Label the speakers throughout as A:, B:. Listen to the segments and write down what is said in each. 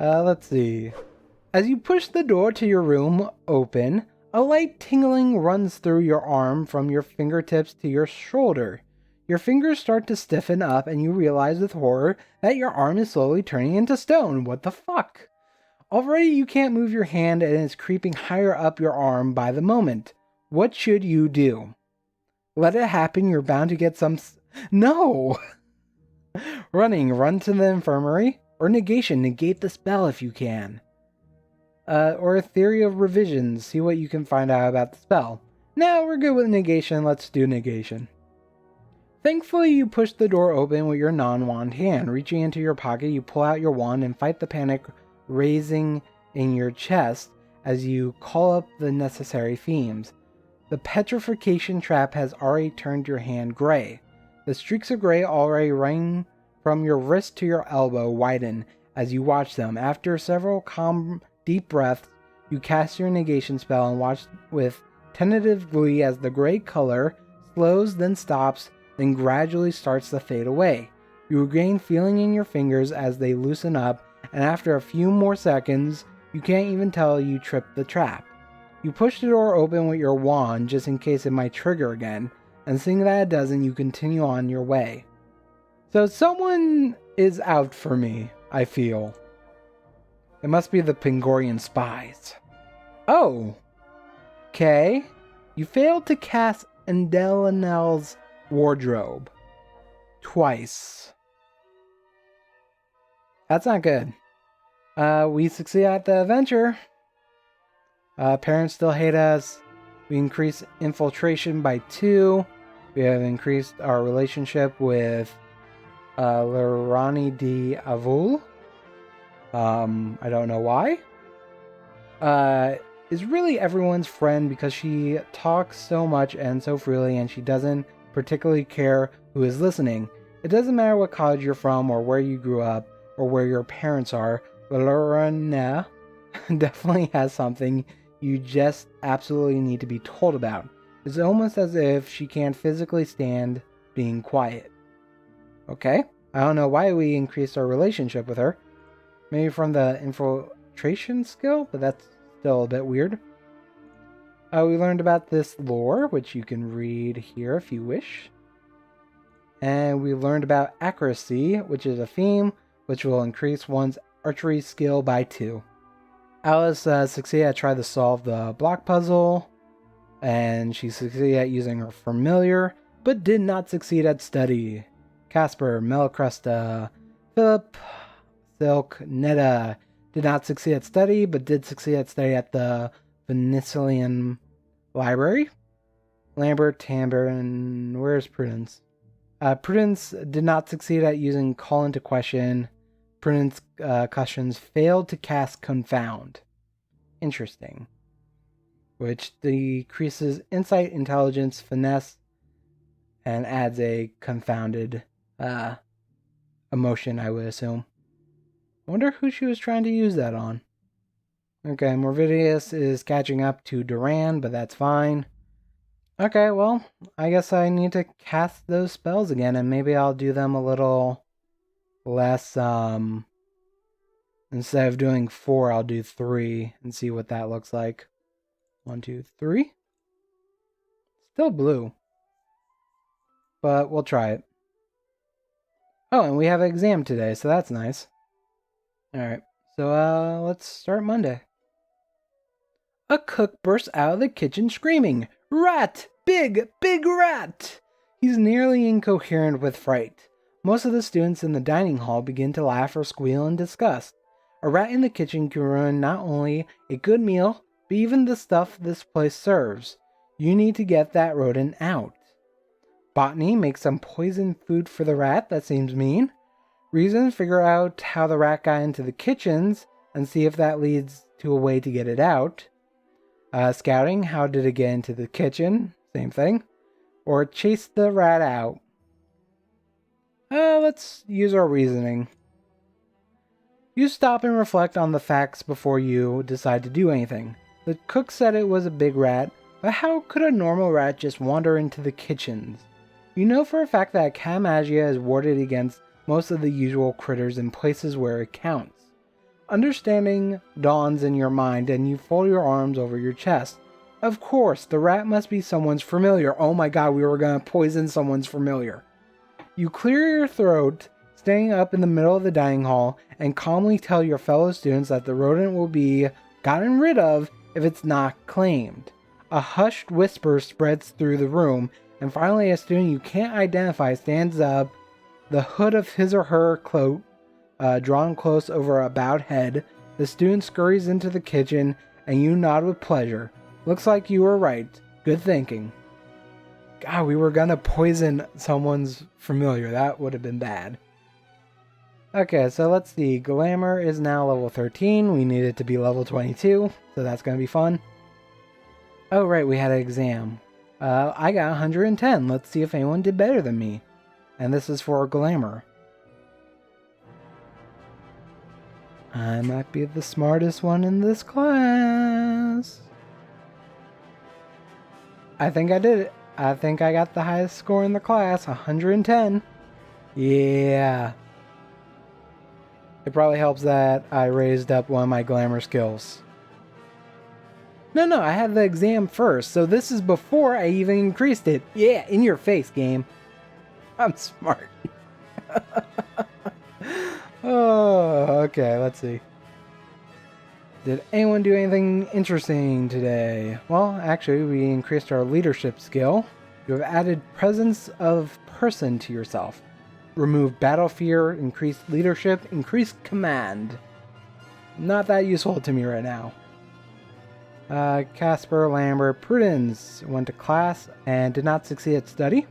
A: Let's see. As you push the door to your room open, a light tingling runs through your arm from your fingertips to your shoulder. Your fingers start to stiffen up and you realize with horror that your arm is slowly turning into stone. What the fuck? Already you can't move your hand and it's creeping higher up your arm by the moment. What should you do? Let it happen, you're bound to get some... No! Run to the infirmary. Or negation, negate the spell if you can. Or a theory of revisions, see what you can find out about the spell. Now we're good with negation, let's do negation. Thankfully, you push the door open with your non-wand hand. Reaching into your pocket, you pull out your wand and fight the panic raising in your chest as you call up the necessary themes. The petrification trap has already turned your hand gray. The streaks of gray already running from your wrist to your elbow widen as you watch them. After several calm, deep breaths, you cast your negation spell and watch with tentative glee as the gray color slows, then stops, then gradually starts to fade away. You regain feeling in your fingers as they loosen up, and after a few more seconds, you can't even tell you tripped the trap. You push the door open with your wand just in case it might trigger again, and seeing that it doesn't, you continue on your way. So someone is out for me, I feel. It must be the Pingorian spies. Oh! Okay. You failed to cast Endelinel's wardrobe. Twice. That's not good. We succeed at the adventure. Parents still hate us. We increase infiltration by 2. We have increased our relationship with Lorani de Avul. I don't know why. Is really everyone's friend because she talks so much and so freely, and she doesn't particularly care who is listening. It doesn't matter what college you're from or where you grew up or where your parents are. Lorana definitely has something you just absolutely need to be told about. It's almost as if she can't physically stand being quiet. Okay, I don't know why we increased our relationship with her. Maybe from the infiltration skill, but that's still a bit weird. We learned about this lore, which you can read here if you wish. And we learned about accuracy, which is a theme which will increase one's archery skill by 2. Alice succeeded at trying to solve the block puzzle, and she succeeded at using her familiar, but did not succeed at study. Casper, Melicresta, Philip, Silk, Netta did not succeed at study, but did succeed at study at the Venetian Library. Lambert, Tamber, and where's Prudence? Prudence did not succeed at using Call into Question. Prudence questions failed to cast Confound. Interesting. Which decreases insight, intelligence, finesse, and adds a confounded emotion, I would assume. I wonder who she was trying to use that on. Okay, Morvidius is catching up to Duran, but that's fine. Okay, well, I guess I need to cast those spells again, and maybe I'll do them a little less, instead of doing 4, I'll do 3, and see what that looks like. 1, 2, 3. Still blue. But we'll try it. Oh, and we have an exam today, so that's nice. Alright, so let's start Monday. A cook bursts out of the kitchen screaming, "Rat! Big, big rat!" He's nearly incoherent with fright. Most of the students in the dining hall begin to laugh or squeal in disgust. A rat in the kitchen can ruin not only a good meal, but even the stuff this place serves. You need to get that rodent out. Botany makes some poisoned food for the rat. That seems mean. Reason, figure out how the rat got into the kitchens and see if that leads to a way to get it out. Scouting, how did it get into the kitchen? Same thing. Or chase the rat out. Let's use our reasoning. You stop and reflect on the facts before you decide to do anything. The cook said it was a big rat, but how could a normal rat just wander into the kitchens? You know for a fact that Academagia is warded against most of the usual critters in places where it counts. Understanding dawns in your mind and you fold your arms over your chest. Of course, the rat must be someone's familiar. Oh my god, we were gonna poison someone's familiar. You clear your throat, standing up in the middle of the dining hall, and calmly tell your fellow students that the rodent will be gotten rid of if it's not claimed. A hushed whisper spreads through the room, and finally a student you can't identify stands up, the hood of his or her cloak drawn close over a bowed head. The student scurries into the kitchen, and you nod with pleasure. Looks like you were right. Good thinking. God, we were gonna poison someone's familiar. That would have been bad. Okay, so let's see. Glamour is now level 13. We need it to be level 22, so that's gonna be fun. Oh, right, we had an exam. I got 110. Let's see if anyone did better than me. And this is for Glamour. I might be the smartest one in this class. I think I did it. I think I got the highest score in the class, 110. Yeah. It probably helps that I raised up one of my glamour skills. No, I had the exam first, so this is before I even increased it. Yeah, in your face, game. I'm smart. Oh, okay, let's see. Did anyone do anything interesting today? Well, actually, we increased our leadership skill. You have added presence of person to yourself. Remove battle fear, increased leadership, increased command. Not that useful to me right now. Casper, Lambert, Prudence went to class and did not succeed at study.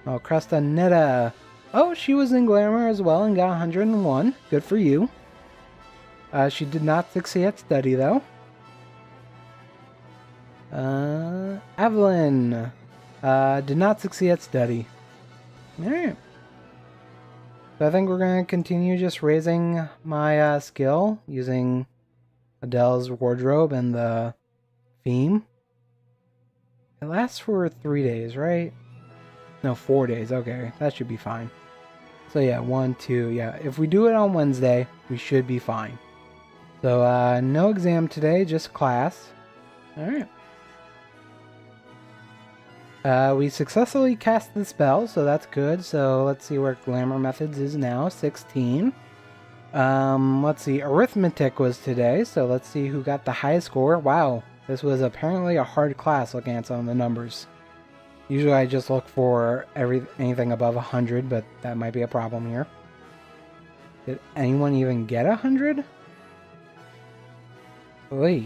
A: Oh, Cresta, Netta. Oh, she was in Glamour as well and got 101. Good for you. She did not succeed at study, though. Evelyn did not succeed at study. Alright. So I think we're going to continue just raising my skill using Adele's wardrobe and the theme. It lasts for 3 days, right? No, 4 days. Okay, that should be fine. So yeah, 1, 2, yeah. If we do it on Wednesday, we should be fine. So no exam today, just class. Alright. We successfully cast the spell, so that's good. So let's see where Glamour Methods is now, 16. Let's see, Arithmetic was today, so let's see who got the highest score. Wow, this was apparently a hard class looking at some of the numbers. Usually I just look for anything above 100, but that might be a problem here. Did anyone even get 100? Oy.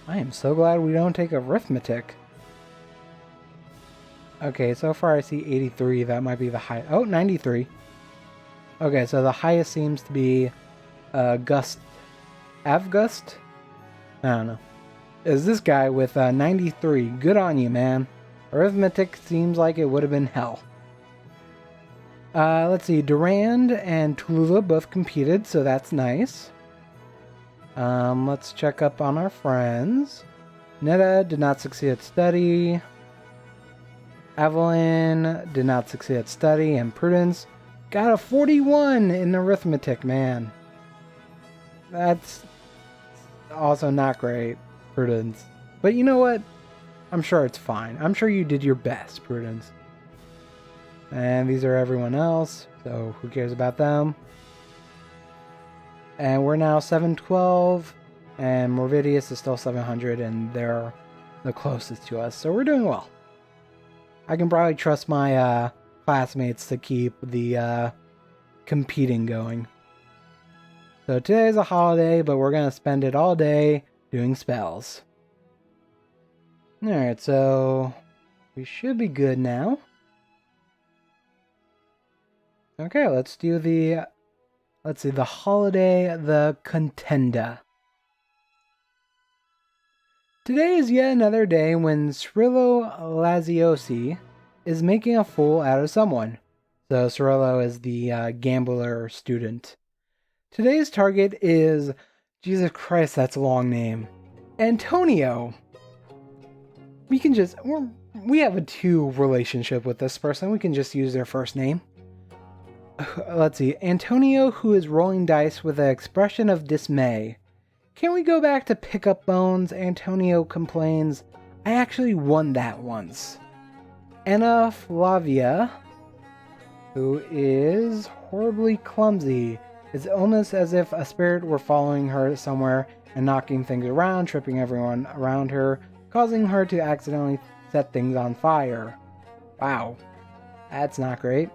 A: I am so glad we don't take Arithmetic. Okay, so far I see 83. That might be the high. Oh, 93. Okay, so the highest seems to be Gust. Avgust? I don't know. Is this guy with 93. Good on you, man. Arithmetic seems like it would have been hell. Let's see. Durand and Tulula both competed, so that's nice. Let's check up on our friends. Netta did not succeed at study. Evelyn did not succeed at study. And Prudence got a 41 in arithmetic, man. That's also not great, Prudence. But you know what? I'm sure it's fine. I'm sure you did your best, Prudence. And these are everyone else, so who cares about them? And we're now 712, and Morvidius is still 700, and they're the closest to us, so we're doing well. I can probably trust my classmates to keep the competing going. So today's a holiday, but we're going to spend it all day doing spells. Alright, so we should be good now. Okay, let's do the, let's see, the holiday, the Contenda. Today is yet another day when Cirillo Laziosi is making a fool out of someone. So Cirillo is the gambler student. Today's target is, Jesus Christ, that's a long name, Antonio. We can just, we have a 2 relationship with this person. We can just use their first name. let's see, Antonio, who is rolling dice with an expression of dismay. Can we go back to pick up bones? Antonio complains. I actually won that once. Anna Flavia, who is horribly clumsy. It's almost as if a spirit were following her somewhere and knocking things around, tripping everyone around her, causing her to accidentally set things on fire. Wow, that's not great.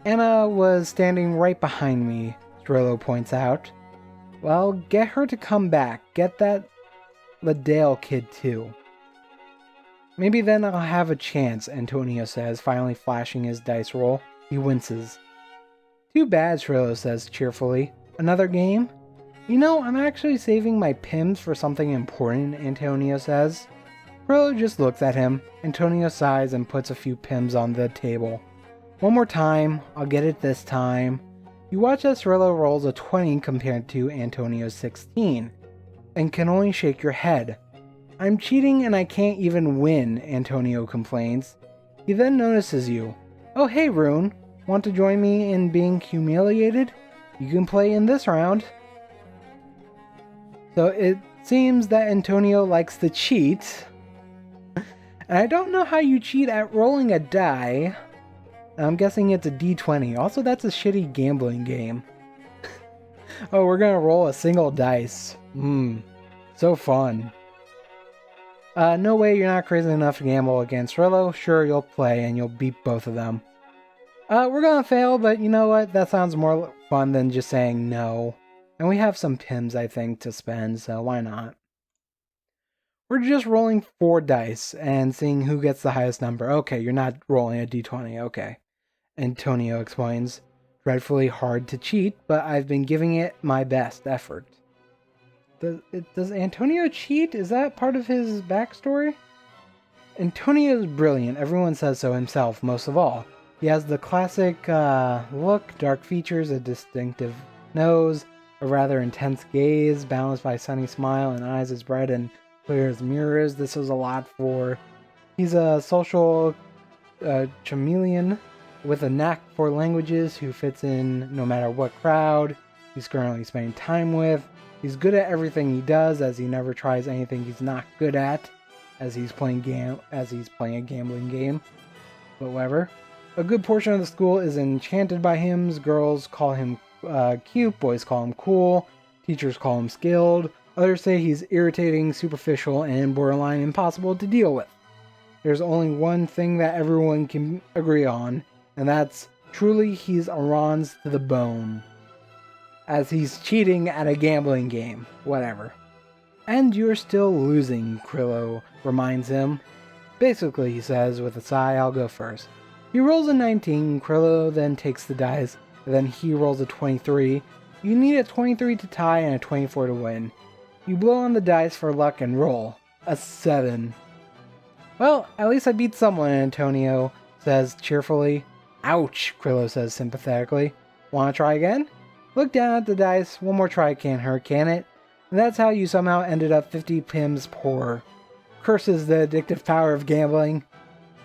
A: Anna was standing right behind me, Strillo points out. Well, get her to come back. Get that Ladale kid too. Maybe then I'll have a chance, Antonio says, finally flashing his dice roll. He winces. Too bad, Strillo says cheerfully. Another game? You know, I'm actually saving my pims for something important, Antonio says. Strillo just looks at him. Antonio sighs and puts a few pims on the table. One more time. I'll get it this time. You watch as Strillo rolls a 20 compared to Antonio's 16, and can only shake your head. I'm cheating and I can't even win, Antonio complains. He then notices you. Oh hey Rune, want to join me in being humiliated? You can play in this round. So it seems that Antonio likes to cheat. And I don't know how you cheat at rolling a die. I'm guessing it's a d20. Also, that's a shitty gambling game. Oh, we're gonna roll a single dice. So fun. No way you're not crazy enough to gamble against Rillo. Sure, you'll play and you'll beat both of them. We're gonna fail, but you know what? That sounds more fun than just saying no. And we have some pims, I think, to spend, so why not? We're just rolling 4 dice and seeing who gets the highest number. Okay, you're not rolling a d20, okay. Antonio explains. Dreadfully hard to cheat, but I've been giving it my best effort. Does Antonio cheat? Is that part of his backstory? Antonio's brilliant. Everyone says so himself, most of all. He has the classic look, dark features, a distinctive nose, a rather intense gaze, balanced by a sunny smile, and eyes as bright and clear as mirrors. This is a lot for... He's a social chameleon with a knack for languages who fits in no matter what crowd he's currently spending time with. He's good at everything he does, as he never tries anything he's not good at, as he's playing a gambling game. But whatever. A good portion of the school is enchanted by him. Girls call him cute, boys call him cool, teachers call him skilled. Others say he's irritating, superficial, and borderline impossible to deal with. There's only one thing that everyone can agree on, and that's truly he's Iran's to the bone. As he's cheating at a gambling game. Whatever. And you're still losing, Krillo reminds him. Basically, he says with a sigh, I'll go first. He rolls a 19, Krillo then takes the dice, and then he rolls a 23. You need a 23 to tie and a 24 to win. You blow on the dice for luck and roll. A 7. Well, at least I beat someone, Antonio says cheerfully. Ouch, Krillo says sympathetically. Wanna try again? Look down at the dice. One more try can't hurt, can it? And that's how you somehow ended up 50 pims poorer. Curses the addictive power of gambling.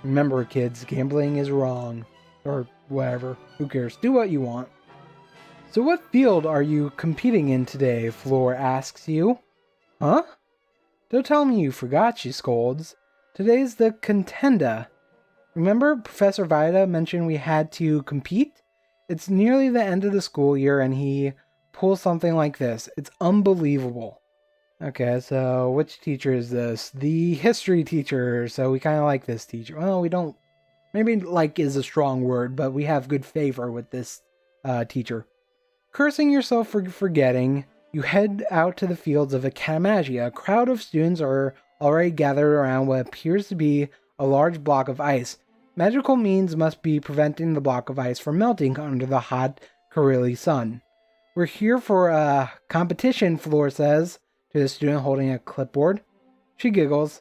A: Remember, kids, gambling is wrong. Or whatever. Who cares? Do what you want. So what field are you competing in today? Floor asks you. Huh? Don't tell me you forgot, she scolds. Today's the Contenda. Remember Professor Vida mentioned we had to compete? It's nearly the end of the school year and he pulls something like this. It's unbelievable. Okay, so which teacher is this? The history teacher. So we kind of like this teacher. Well, we don't... Maybe like is a strong word, but we have good favor with this teacher. Cursing yourself for forgetting, you head out to the fields of Academagia. A crowd of students are already gathered around what appears to be a large block of ice. Magical means must be preventing the block of ice from melting under the hot Kareli sun. We're here for a competition, Floor says to the student holding a clipboard. She giggles.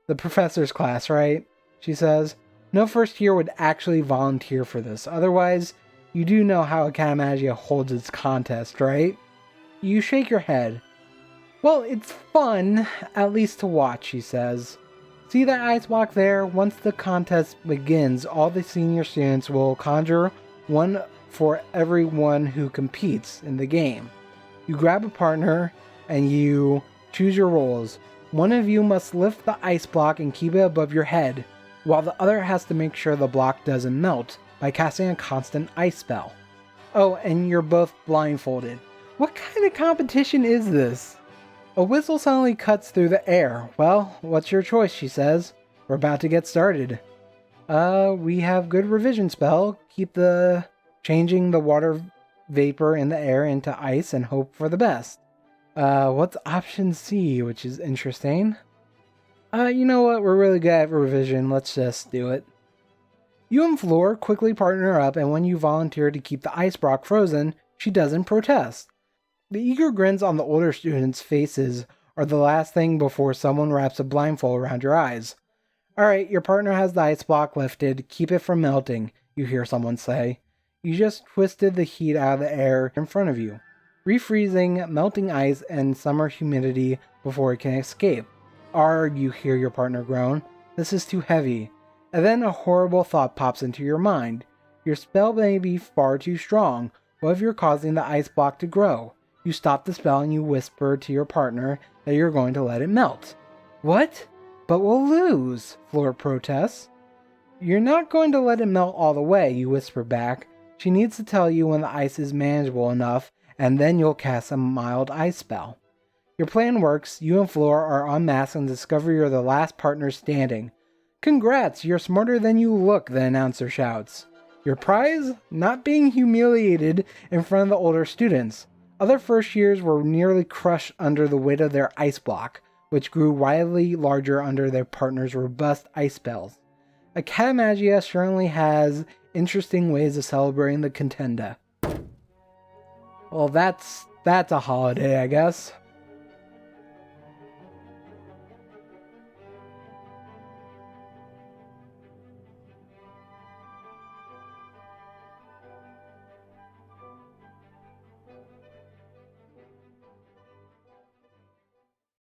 A: The professor's class, right? She says. No first year would actually volunteer for this. Otherwise, you do know how Academagia holds its contest, right? You shake your head. Well, it's fun, at least to watch, she says. See that ice block there? Once the contest begins, all the senior students will conjure one for everyone who competes in the game. You grab a partner and you choose your roles. One of you must lift the ice block and keep it above your head, while the other has to make sure the block doesn't melt by casting a constant ice spell. Oh, and you're both blindfolded. What kind of competition is this? A whistle suddenly cuts through the air. Well, what's your choice, she says. We're about to get started. We have good revision spell. Keep changing the water vapor in the air into ice and hope for the best. What's option C, which is interesting. You know what? We're really good at revision. Let's just do it. You and Floor quickly partner up, and when you volunteer to keep the ice block frozen, she doesn't protest. The eager grins on the older students' faces are the last thing before someone wraps a blindfold around your eyes. Alright, your partner has the ice block lifted. Keep it from melting, you hear someone say. You just twisted the heat out of the air in front of you, refreezing melting ice and summer humidity before it can escape. Arg, you hear your partner groan. This is too heavy. And then a horrible thought pops into your mind. Your spell may be far too strong. What if you're causing the ice block to grow? You stop the spell and you whisper to your partner that you're going to let it melt. What? But we'll lose, Floor protests. You're not going to let it melt all the way, you whisper back. She needs to tell you when the ice is manageable enough, and then you'll cast a mild ice spell. Your plan works. You and Floor are unmasked and discover you're the last partner standing. Congrats, you're smarter than you look, the announcer shouts. Your prize? Not being humiliated in front of the older students. Other first years were nearly crushed under the weight of their ice block, which grew wildly larger under their partner's robust ice spells. Academagia certainly has interesting ways of celebrating the Contenda. Well, that's a holiday, I guess.